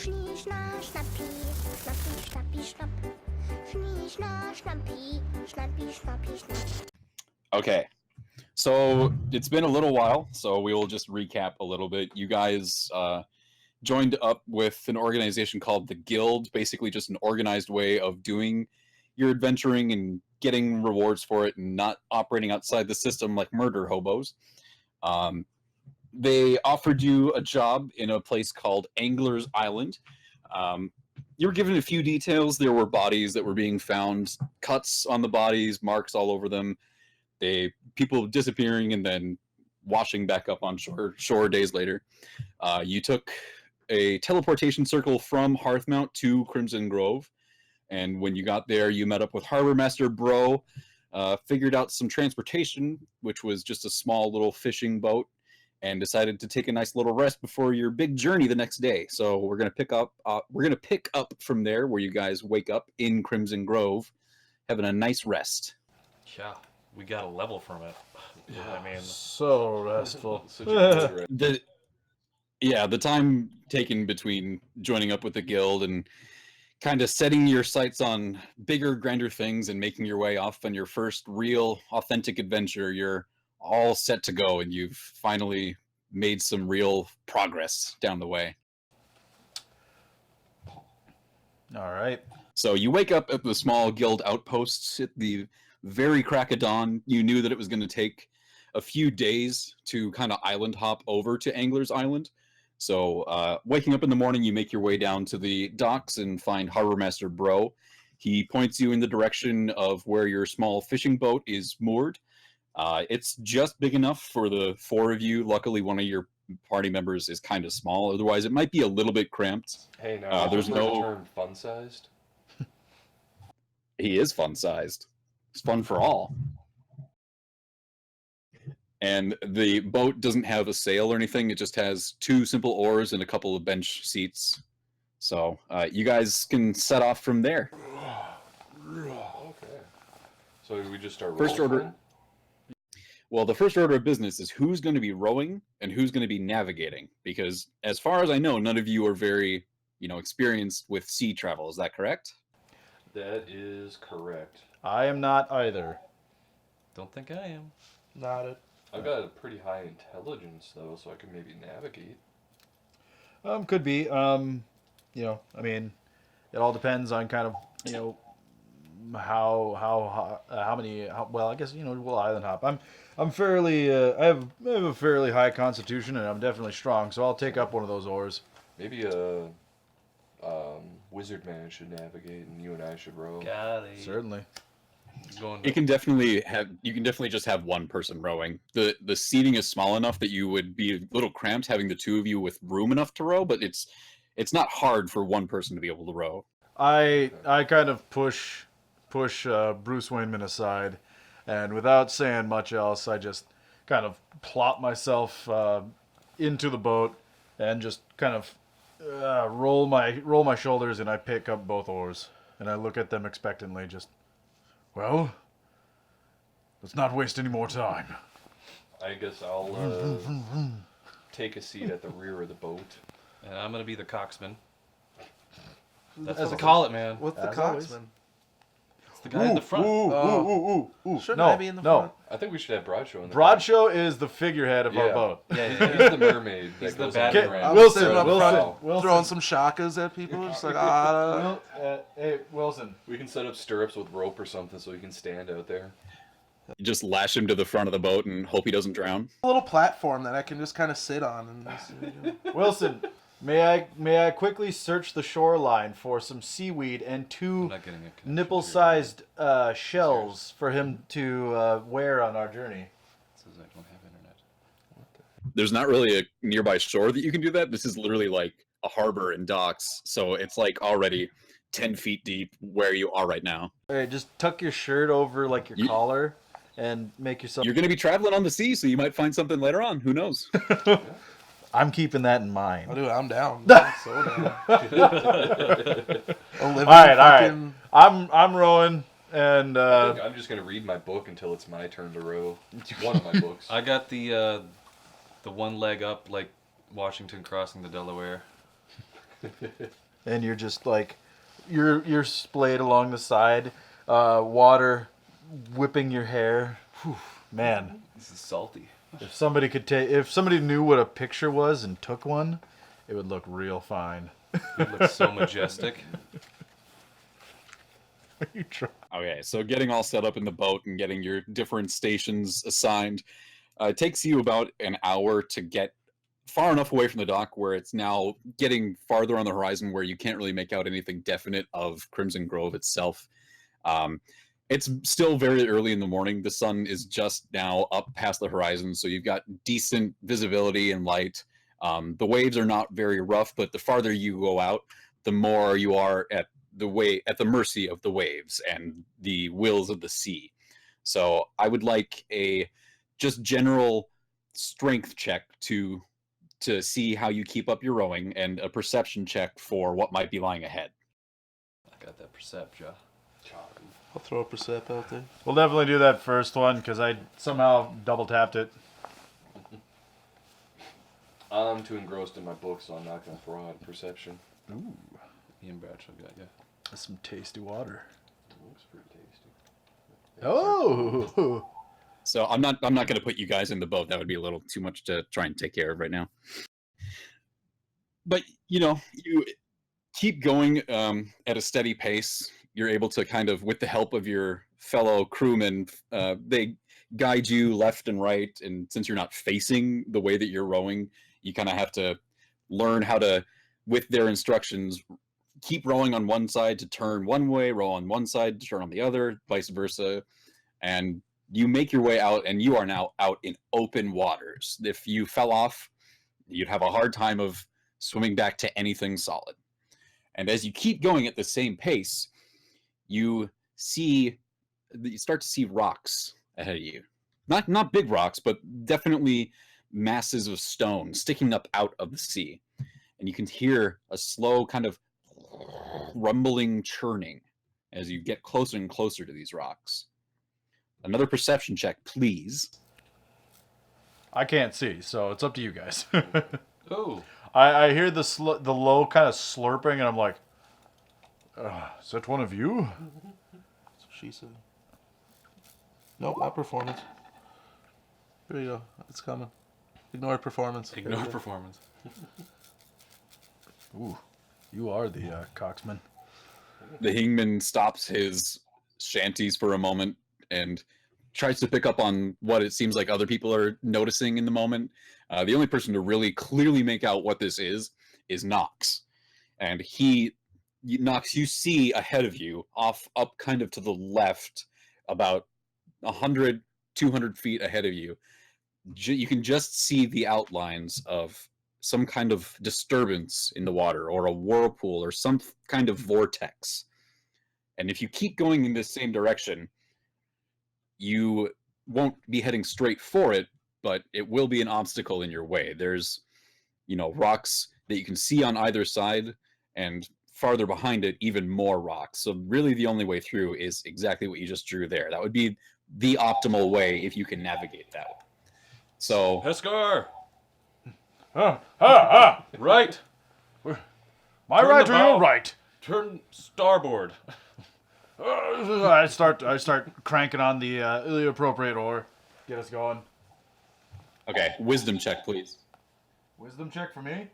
Schnee, schna, schnappi, schnappi, schnappi, schnapp. Schnee, schna, schnappi, schnappi, schnappi, schnapp. Okay. So it's been a little while, so we will just recap a little bit. You guys joined up with an organization called the Guild, basically just an organized way of doing your adventuring and getting rewards for it and not operating outside the system like murder hobos. They offered you a job in a place called Angler's Island. You were given a few details. There were bodies that were being found, cuts on the bodies, marks all over them. People disappearing and then washing back up on shore days later. You took a teleportation circle from Hearthmount to Crimson Grove, and when you got there, you met up with Harbor Master Bro, figured out some transportation, which was just a small little fishing boat, and decided to take a nice little rest before your big journey the next day. So we're gonna pick up from there, where you guys wake up in Crimson Grove, having a nice rest. Yeah, we got a level from it. I mean, So restful. Such a good rest. The time taken between joining up with the guild and kind of setting your sights on bigger, grander things and making your way off on your first real, authentic adventure, you're all set to go, and you've finally made some real progress down the way. All right. So you wake up at the small guild outposts at the very crack of dawn. You knew that it was going to take a few days to kind of island hop over to Angler's Island. So waking up in the morning, you make your way down to the docks and find Harbor Master Bro. He points you in the direction of where your small fishing boat is moored. It's just big enough for the four of you. Luckily, one of your party members is kind of small. Otherwise, it might be a little bit cramped. Hey, now there's the no term fun-sized. He is fun-sized. It's fun for all. And the boat doesn't have a sail or anything. It just has two simple oars and a couple of bench seats. So you guys can set off from there. Okay. So we just start First rolling order. then? Well, the first order of business is who's going to be rowing and who's going to be navigating. Because as far as I know, none of you are very, experienced with sea travel. Is that correct? That is correct. I am not either. don't think I am. Not it. I've got a pretty high intelligence, though, so I can maybe navigate. Could be. I mean, it all depends on kind of, how many. Well, I guess we'll island hop. I'm fairly. I have a fairly high constitution, and I'm definitely strong. So I'll take up one of those oars. Maybe a wizard man should navigate, and you and I should row. Got it. Certainly. Going You can definitely just have one person rowing. The seating is small enough that you would be a little cramped having the two of you with room enough to row, but it's not hard for one person to be able to row. I kind of push Bruce Wayneman aside, and without saying much else, I just kind of plop myself into the boat and just kind of roll my shoulders, and I pick up both oars, and I look at them expectantly. Just, well, let's not waste any more time. I guess I'll take a seat at the rear of the boat. And I'm gonna be the coxman. That's As what a they call it, man. What's the As always. coxman? It's the guy in the front. Shouldn't No, I be in the no. front? I think we should have Broadshow in the Broadshow is the figurehead of our Yeah. boat. Yeah, He's the mermaid. He's that the goes bad on man. ramp. I'm Wilson, sitting up Wilson, front, Wilson. throwing some shakas at people. Just like, Hey, Wilson. We can set up stirrups with rope or something so he can stand out there. You just lash him to the front of the boat and hope he doesn't drown. a little platform that I can just kind of sit on. And just, Wilson, may I quickly search the shoreline for some seaweed and I'm two not getting a connection here. nipple-sized shells for him to wear on our journey? It says I don't have internet. There's not really a nearby shore that you can do that. This is literally like a harbor and docks, so it's like already 10 feet deep where you are right now. All right, just tuck your shirt over like your collar and make yourself... You're going to be traveling on the sea, so you might find something later on. Who knows? I'm keeping that in mind. oh, dude, I'm down. I'm so down. All right. I'm rowing, and I think I'm just gonna read my book until it's my turn to row. One of my books. I got the one leg up like Washington crossing the Delaware. and you're just like, you're splayed along the side, water whipping your hair. Whew, man, This is salty. if somebody knew what a picture was and took one, it would look real fine. It looks so majestic. You try. Okay, so getting all set up in the boat and getting your different stations assigned it takes you about an hour to get far enough away from the dock where it's now getting farther on the horizon where you can't really make out anything definite of Crimson Grove itself. It's still very early in the morning. The sun is just now up past the horizon, so you've got decent visibility and light. The waves are not very rough, but the farther you go out, the more you are at the mercy of the waves and the wills of the sea. So I would like a just general strength check to see how you keep up your rowing, and a perception check for what might be lying ahead. I got that perception. I'll throw a percep out there. We'll definitely do that first one because I somehow double tapped it. I'm too engrossed in my book, so I'm not gonna throw out perception. Ooh, Ian Bradshaw got you. that's some tasty water. It looks pretty tasty. Oh, So I'm not going to put you guys in the boat. That would be a little too much to try and take care of right now. But you keep going at a steady pace. You're able to kind of, with the help of your fellow crewmen, they guide you left and right. And since you're not facing the way that you're rowing, you kind of have to learn how to, with their instructions, keep rowing on one side to turn one way, row on one side to turn on the other, vice versa. And you make your way out, and you are now out in open waters. If you fell off, you'd have a hard time of swimming back to anything solid. And as you keep going at the same pace, you start to see rocks ahead of you. Not big rocks, but definitely masses of stone sticking up out of the sea. And you can hear a slow kind of rumbling churning as you get closer and closer to these rocks. Another perception check, please. I can't see, so it's up to you guys. Oh, I hear the low kind of slurping, and I'm like, is that one of you? That's what she said. Nope, not performance. Here you go. It's coming. Ignore performance. ignore performance. Ooh, you are the coxman. The hingman stops his shanties for a moment and tries to pick up on what it seems like other people are noticing in the moment. The only person to really clearly make out what this is Knox. And Knox, you see ahead of you, up kind of to the left, about 100, 200 feet ahead of you, you can just see the outlines of some kind of disturbance in the water, or a whirlpool, or some kind of vortex. And if you keep going in this same direction, you won't be heading straight for it, but it will be an obstacle in your way. There's, rocks that you can see on either side, and farther behind it, even more rocks. So really the only way through is exactly what you just drew there. That would be the optimal way if you can navigate that. So, Heskar! Right. Right! My Turn right the or bow. your right? Turn starboard. I start cranking on the appropriate oar. Get us going. okay, wisdom check, please. Wisdom check for me.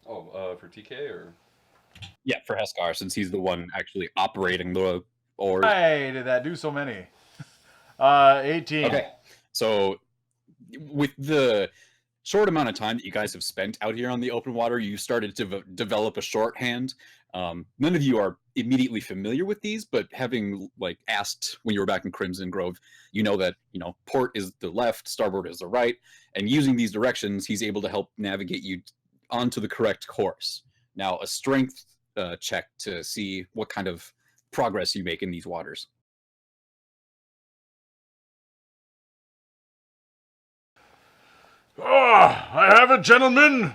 Oh, for TK or? Yeah, for Heskar, since he's the one actually operating the oars. Hey, did that do so many? 18. Okay, so with the short amount of time that you guys have spent out here on the open water, you started to develop a shorthand. None of you are immediately familiar with these, but having asked when you were back in Crimson Grove, you know that port is the left, starboard is the right, and using these directions, he's able to help navigate you onto the correct course. Now, a strength check to see what kind of progress you make in these waters. I have it, gentlemen.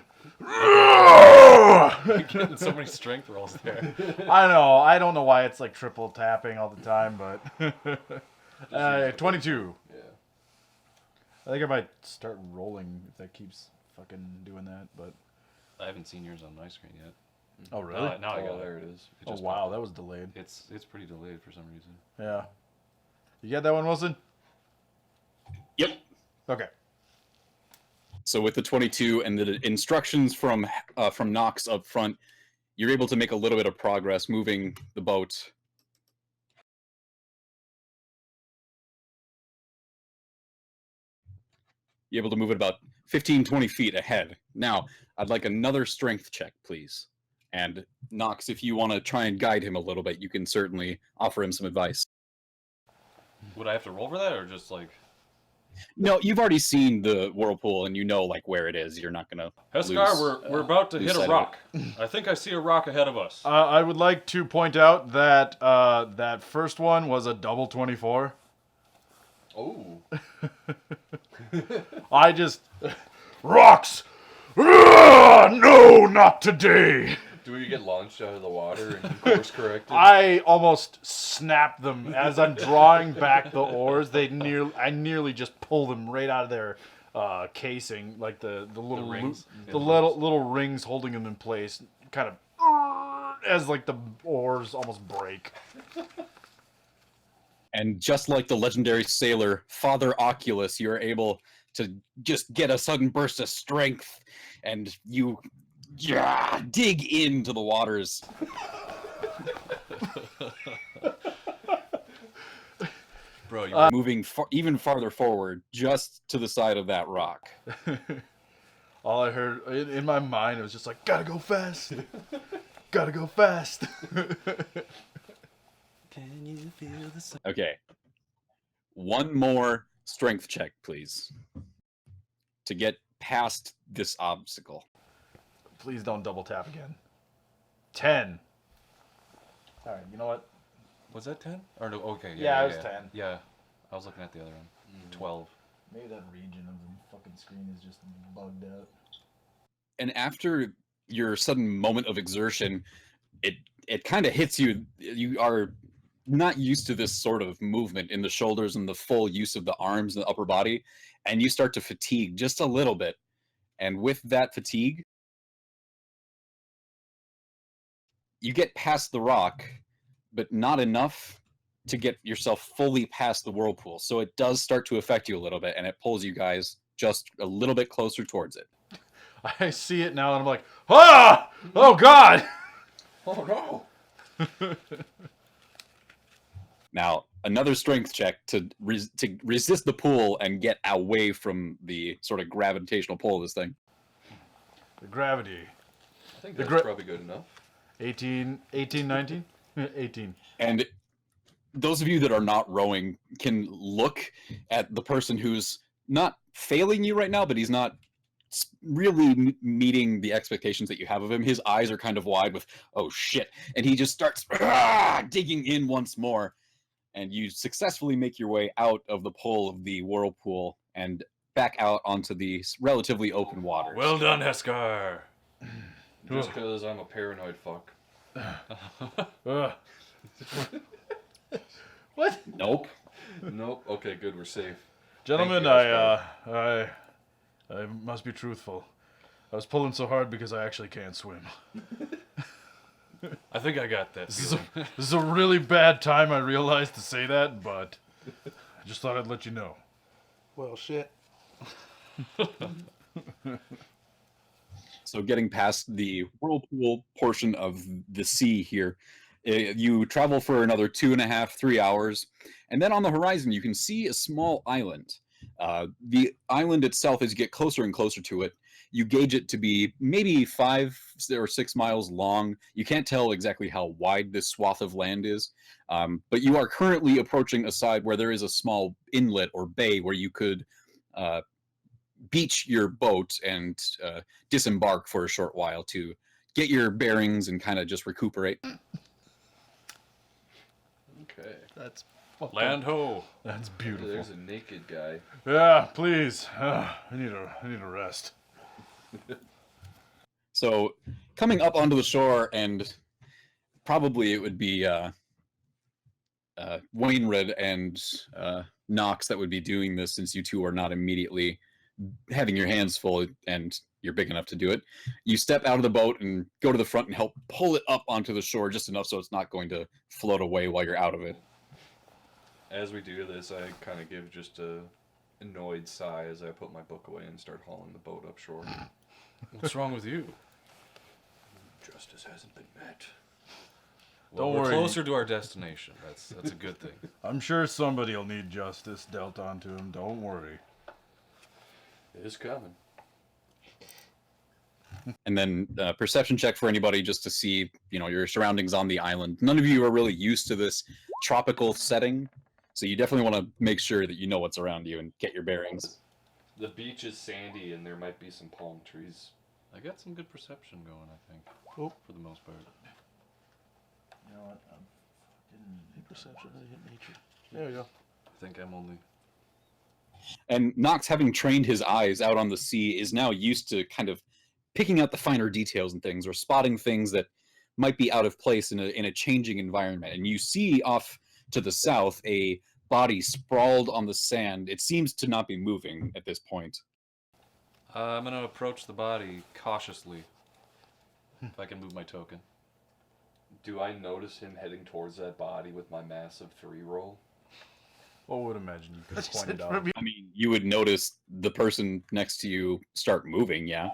You're getting so many strength rolls there. I know. I don't know why it's like triple tapping all the time, but 22. Yeah. I think I might start rolling if that keeps fucking doing that, but I haven't seen yours on my screen yet. Oh, really? Now I got Oh, it. there it is. It Oh, just wow, popped that up. was delayed. It's pretty delayed for some reason. Yeah. You get that one, Wilson? Yep. Okay. So with the 22 and the instructions from Knox up front, you're able to make a little bit of progress moving the boat. You're able to move it about 15, 20 feet ahead. Now, I'd like another strength check, please. And Knox, if you want to try and guide him a little bit, you can certainly offer him some advice. Would I have to roll for that, or just like? No, you've already seen the whirlpool and you know like where it is. You're not gonna. Heskar, we're about to lose hit sight a of rock. I think I see a rock ahead of us. I would like to point out that that first one was a double 24. Oh. I just... Rocks! No, not today! Do we get launched out of the water and course corrected? I almost snapped them as I'm drawing back the oars. I nearly just pull them right out of their casing, like the little rings? the little rings holding them in place, kind of as like the oars almost break. And just like the legendary sailor Father Oculus, you're able to just get a sudden burst of strength, and you dig into the waters. Bro, you Moving even farther forward, just to the side of that rock. All I heard in my mind, it was just like, gotta go fast. Gotta go fast. Can you feel the sun? Okay. One more strength check, please. To get past this obstacle. Please don't double tap again. 10. All right, you know what? Was that 10? Or no? Okay. Yeah, it was 10. Yeah, I was looking at the other one. 12. Maybe that region of the fucking screen is just bugged out. And after your sudden moment of exertion, it kind of hits you. You are not used to this sort of movement in the shoulders and the full use of the arms and the upper body, and you start to fatigue just a little bit. And with that fatigue, you get past the rock, but not enough to get yourself fully past the whirlpool. So it does start to affect you a little bit, and it pulls you guys just a little bit closer towards it. I see it now, and I'm like, ah! Oh, God! Oh no! Now, another strength check to resist the pull and get away from the sort of gravitational pull of this thing. The gravity. I think The that's probably good enough. 18, 19? 18. And those of you that are not rowing can look at the person who's not failing you right now, but he's not really meeting the expectations that you have of him. His eyes are kind of wide with, oh shit, and he just starts digging in once more, and you successfully make your way out of the pull of the whirlpool and back out onto the relatively open waters. Well done, Heskar. Just because I'm a paranoid fuck. What? Nope. Nope. Okay, good. We're safe. Gentlemen, Thank you, I must be truthful. I was pulling so hard because I actually can't swim. I think I got that. This is a really bad time, I realized, to say that, but I just thought I'd let you know. Well, shit. So getting past the whirlpool portion of the sea here, you travel for another 2.5, 3 hours, and then on the horizon you can see a small island. The island itself, as you get closer and closer to it, you gauge it to be maybe 5 or 6 miles long. You can't tell exactly how wide this swath of land is, but you are currently approaching a side where there is a small inlet or bay where you could beach your boat and disembark for a short while to get your bearings and kind of just recuperate. Okay. That's Land ho. That's beautiful. There's a naked guy. Yeah, please. I need a rest. So coming up onto the shore, and probably it would be Wainwright and Knox that would be doing this, since you two are not immediately having your hands full and you're big enough to do it, you step out of the boat and go to the front and help pull it up onto the shore just enough so it's not going to float away while you're out of it. As we do this, I kind of give just a annoyed sigh as I put my book away and start hauling the boat up shore. What's wrong with you? Justice hasn't been met. Well, Don't we're worry. closer to our destination. That's a good thing. I'm sure somebody will need justice dealt onto him. Don't worry. It is coming. And then perception check for anybody just to see, your surroundings on the island. None of you are really used to this tropical setting, so you definitely want to make sure that you know what's around you and get your bearings. The beach is sandy and there might be some palm trees. I got some good perception going, I think. Oh. For the most part. You know what? Hit perception. I hit nature. There we go. I think I'm only... And Nox, having trained his eyes out on the sea, is now used to kind of picking out the finer details and things, or spotting things that might be out of place in a changing environment. And you see off to the south a body sprawled on the sand. It seems to not be moving at this point. I'm going to approach the body cautiously. If I can move my token. Do I notice him heading towards that body with my massive 3 roll? One would imagine you could That's point it just out. for me. I mean, you would notice the person next to you start moving, yeah?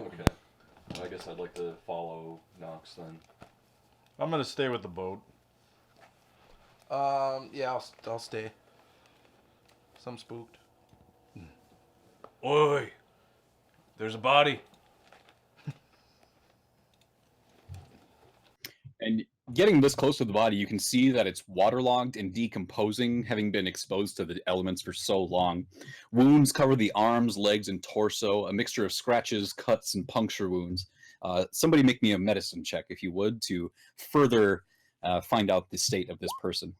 Okay. Well, I guess I'd like to follow Nox then. I'm gonna stay with the boat. Yeah, I'll stay. Some spooked. Oi! There's a body. And getting this close to the body, you can see that it's waterlogged and decomposing, having been exposed to the elements for so long. Wounds cover the arms, legs, and torso, a mixture of scratches, cuts, and puncture wounds. Somebody make me a medicine check, if you would, to further find out the state of this person.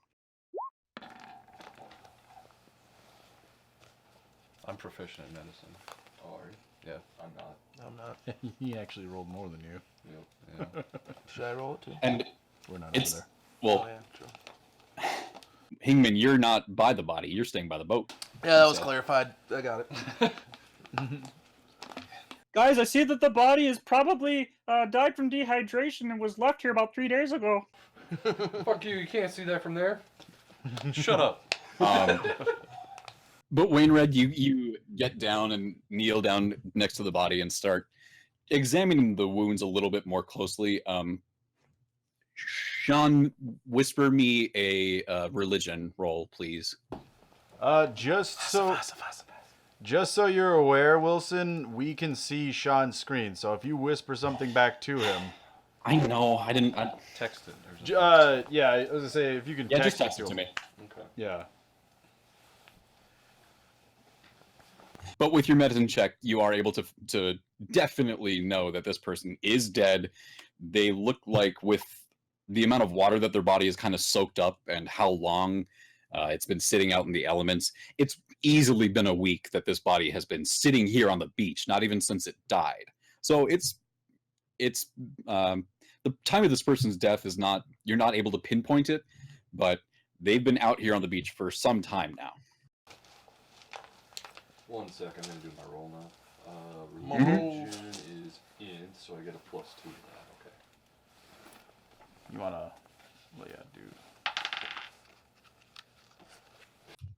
I'm proficient in medicine. Oh, are you? Yeah. I'm not. I'm not. He actually rolled more than you. Yep. Yeah. Should I roll it too? And We're not over it's, there. well, Oh, yeah, true. Hingman, you're not by the body, you're staying by the boat. Yeah, that was So- clarified. I got it. Guys, I see that the body is probably died from dehydration and was left here about 3 days ago. Fuck you can't see that from there. Shut up. But Wainred, you get down and kneel down next to the body and start examining the wounds a little bit more closely. Sean, whisper me a religion roll, please. Just so you're aware, Wilson, we can see Sean's screen. So if you whisper something back to him, I know, I didn't. Text it. Or something. yeah, I was gonna say if you can Yeah, text just text it it to me. Okay. Yeah. But with your medicine check, you are able to definitely know that this person is dead. They look like, with the amount of water that their body is kind of soaked up and how long it's been sitting out in the elements, it's easily been a week that this body has been sitting here on the beach, not even since it died. So it's the time of this person's death is not, you're not able to pinpoint it, but they've been out here on the beach for some time now. 1 sec, I'm gonna do my roll now. Mhm. Religion is in, so I get a +2 to that. Okay. You wanna? Well, yeah, dude.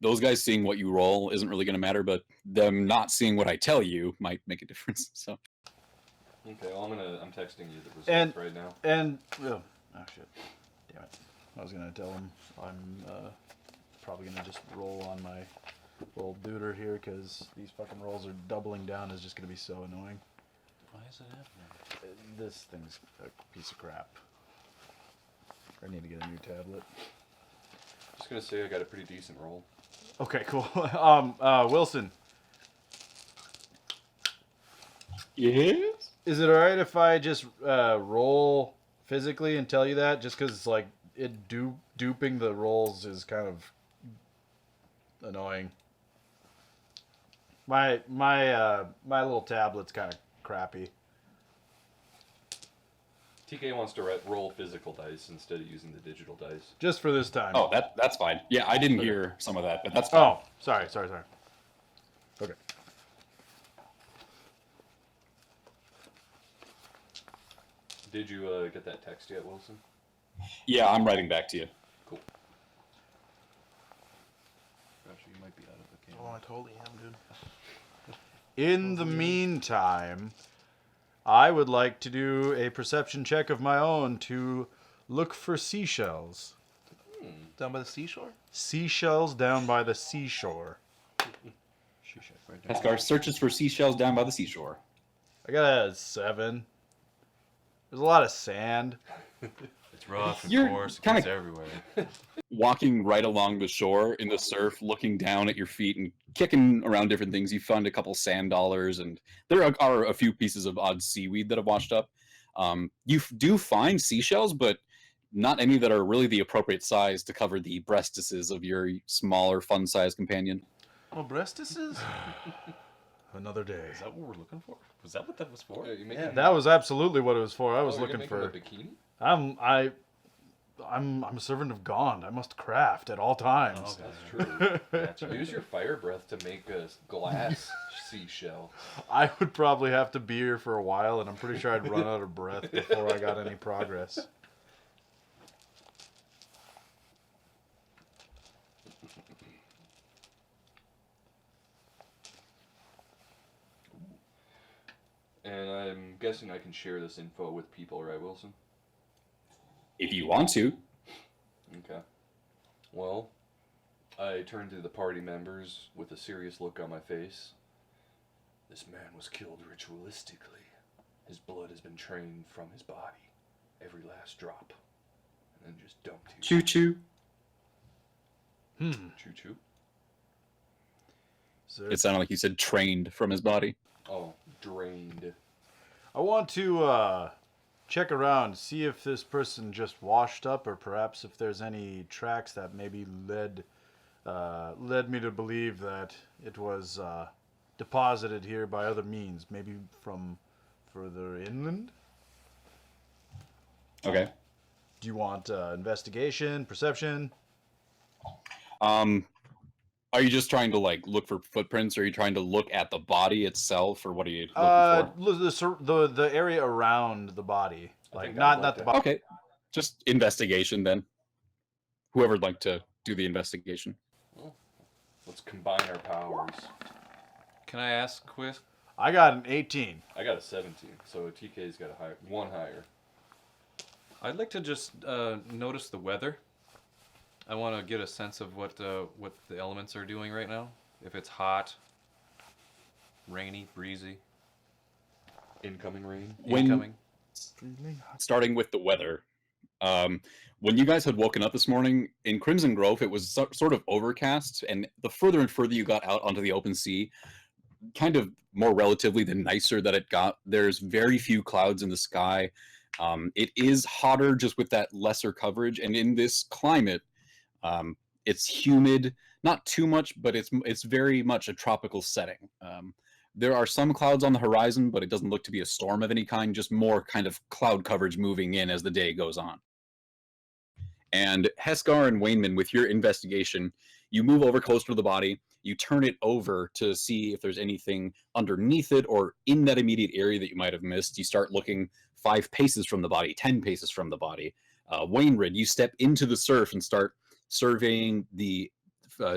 Those guys seeing what you roll isn't really going to matter, but them not seeing what I tell you might make a difference. So Okay, well I'm texting you the results And- right now. And oh shit, damn it! I was gonna tell him I'm probably gonna just roll on my little duder here because these fucking rolls are doubling down is just gonna be so annoying. Why is it happening? This thing's a piece of crap. I need to get a new tablet. Just gonna say I got a pretty decent roll. Okay, cool. Wilson, yes, is it alright if I just roll physically and tell you that? Just because like duping the rolls is kind of annoying. My little tablet's kind of crappy. TK wants to roll physical dice instead of using the digital dice. Just for this time. Oh, that's fine. Yeah, I didn't hear some of that, but that's fine. Oh, sorry. Okay. Did you get that text yet, Wilson? Yeah, I'm writing back to you. Cool. Actually, you might be out of the game. Oh, I totally am, dude. In the meantime, I would like to do a perception check of my own to look for seashells. Down by the seashore? Seashells down by the seashore. Right there. Heskar searches for seashells down by the seashore. I got a 7. There's a lot of sand. It's rough and You're coarse. It kinda- gets everywhere. Walking right along the shore in the surf, looking down at your feet and kicking around different things. You found a couple sand dollars, and there are a few pieces of odd seaweed that have washed up. You do find seashells, but not any that are really the appropriate size to cover the breastises of your smaller, fun-sized companion. Oh, breastises? Another day. Is that what we're looking for? Was that what that was for? You making, That was absolutely what it was for. I was you're looking making for. a bikini? I'm a servant of Gond. I must craft at all times. That's true. Use your fire breath to make a glass seashell. I would probably have to be here for a while, and I'm pretty sure I'd run out of breath before I got any progress. And I'm guessing I can share this info with people, right, Wilson? If you want to. Okay. Well, I turned to the party members with a serious look on my face. This man was killed ritualistically. His blood has been drained from his body, every last drop, and then just dumped here. Choo-choo. Choo-choo? So It sounded like you said trained from his body. Oh, drained. I want to check around, see if this person just washed up, or perhaps if there's any tracks that maybe led me to believe that it was deposited here by other means, maybe from further inland. Okay. Do you want investigation, perception? Are you just trying to like look for footprints? Or are you trying to look at the body itself, or what are you looking for? The area around the body, like think not I'd not like the to- body. Okay, just investigation then. Whoever'd like to do the investigation. Let's combine our powers. Can I ask quick? I got an 18. I got a 17, so TK's got one higher. I'd like to just notice the weather. I want to get a sense of what the elements are doing right now. If it's hot, rainy, breezy, Incoming rain. incoming. Starting with the weather. When you guys had woken up this morning in Crimson Grove, it was sort of overcast, and the further and further you got out onto the open sea, kind of more relatively, the nicer that it got. There's very few clouds in the sky. It is hotter just with that lesser coverage, and in this climate, it's humid, not too much, but it's very much a tropical setting. There are some clouds on the horizon, but it doesn't look to be a storm of any kind, just more kind of cloud coverage moving in as the day goes on. And Heskar and Wainman, with your investigation, you move over closer to the body, you turn it over to see if there's anything underneath it or in that immediate area that you might have missed. You start looking 5 paces from the body, 10 paces from the body. Wainred, you step into the surf and start surveying the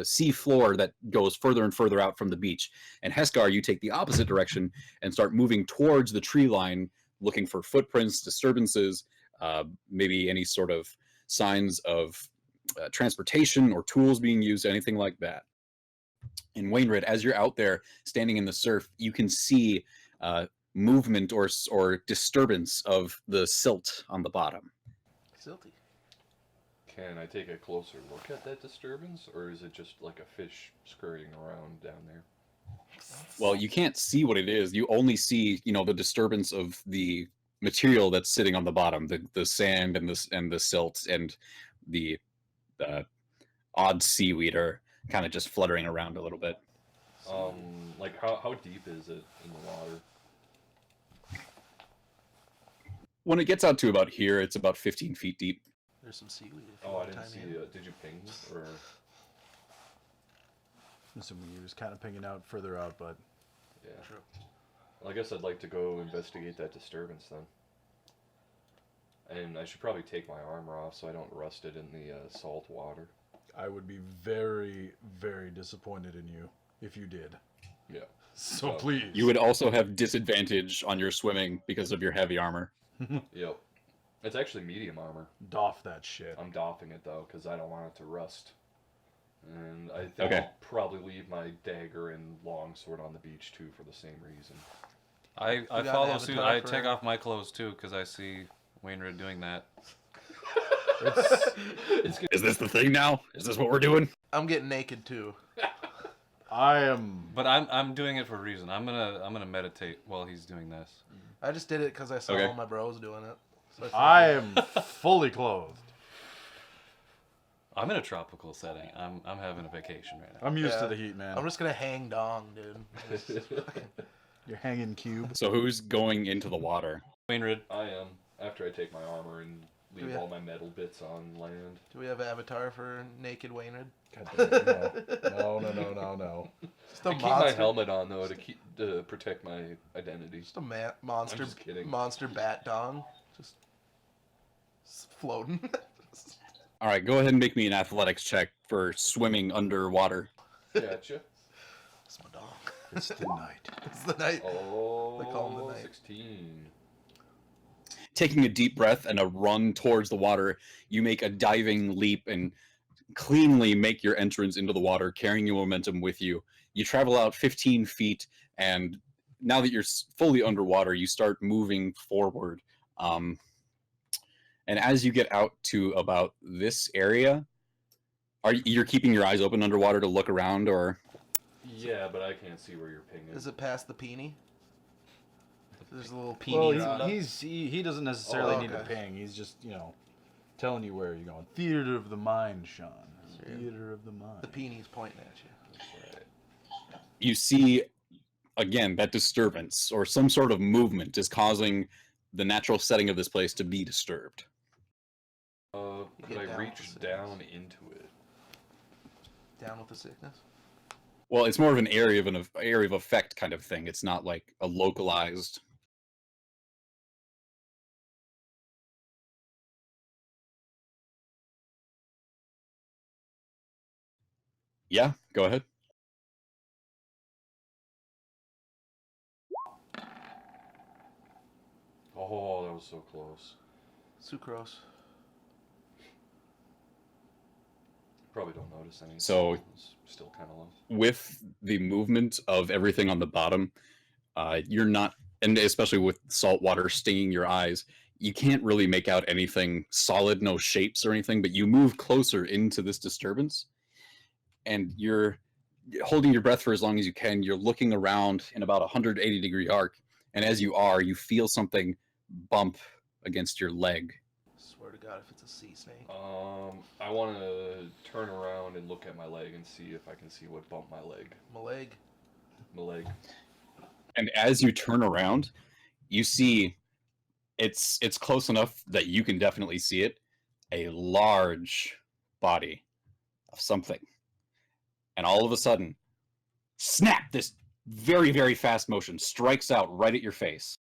sea floor that goes further and further out from the beach. And Heskar, you take the opposite direction and start moving towards the tree line, looking for footprints, disturbances, maybe any sort of signs of transportation or tools being used, anything like that. And Wainred, as you're out there standing in the surf, you can see movement or disturbance of the silt on the bottom. Silty. Can I take a closer look at that disturbance, or is it just like a fish scurrying around down there? Well, you can't see what it is. You only see, the disturbance of the material that's sitting on the bottom, the sand and the silt and the odd seaweed are kind of just fluttering around a little bit. Like how deep is it in the water? When it gets out to about here, it's about 15 feet deep. There's some seaweed. If you Oh, I want didn't to see. time in. Did you ping or? I'm assuming he was kind of pinging out further out, but Yeah. True. Well, I guess I'd like to go investigate that disturbance then. And I should probably take my armor off so I don't rust it in the salt water. I would be very, very disappointed in you if you did. Yeah. So Oh. please. You would also have disadvantage on your swimming because of your heavy armor. Yep. It's actually medium armor. doff that shit. I'm doffing it though because I don't want it to rust. And I think Okay. I'll probably leave my dagger and longsword on the beach too for the same reason. I got an follow suit. avatar I for- take off my clothes too because I see Wainwright doing that. Is this the thing now? Is this what we're doing? I'm getting naked too. I am. But I'm doing it for a reason. I'm gonna meditate while he's doing this. I just did it because I saw Okay. all my bros doing it. So I am fully clothed. I'm in a tropical setting. I'm having a vacation right now. I'm used Yeah. to the heat, man. I'm just gonna hang dong, dude. You're hanging cube. So who's going into the water? Wainwright, I am. After I take my armor and leave Yeah. all my metal bits on land. Do we have an avatar for naked Wainwright? God damn it, no. No. Just a I keep my monster. helmet on though to protect my identity. Just a monster. I'm just kidding. Monster bat dong. Just floating. All right, go ahead and make me an athletics check for swimming underwater. Gotcha. It's my dong. It's the night. It's the night. Oh, They call 'em the night. 16. Taking a deep breath and a run towards the water, you make a diving leap and cleanly make your entrance into the water, carrying your momentum with you. You travel out 15 feet, and now that you're fully underwater, you start moving forward. And as you get out to about this area, you're keeping your eyes open underwater to look around, or? Yeah, but I can't see where you're pinging. Is it past the peony? There's a little peony. Well, around it. he doesn't necessarily Oh, need to okay. ping. He's just, telling you where you're going. Theater of the mind, Sean. Yeah. Theater of the mind. The peony's pointing at you. That's right. You see, again, that disturbance or some sort of movement is causing the natural setting of this place to be disturbed. Could get I down with reach the sickness. down into it? Down with the sickness. Well, it's more of an area of effect kind of thing. It's not like a localized. Yeah, go ahead. Oh, that was so close. Sucrose. Probably don't notice any. So- It's still kind of low. With the movement of everything on the bottom, you're not, and especially with salt water stinging your eyes, you can't really make out anything solid, no shapes or anything, but you move closer into this disturbance, and you're holding your breath for as long as you can. You're looking around in about a 180-degree arc, and as you are, you feel something bump against your leg. Swear to God, if it's a sea snake. I want to turn around and look at my leg and see if I can see what bumped my leg. My leg. My leg. And as you turn around, you see it's close enough that you can definitely see it, a large body of something. And all of a sudden, snap, this very, very fast motion strikes out right at your face.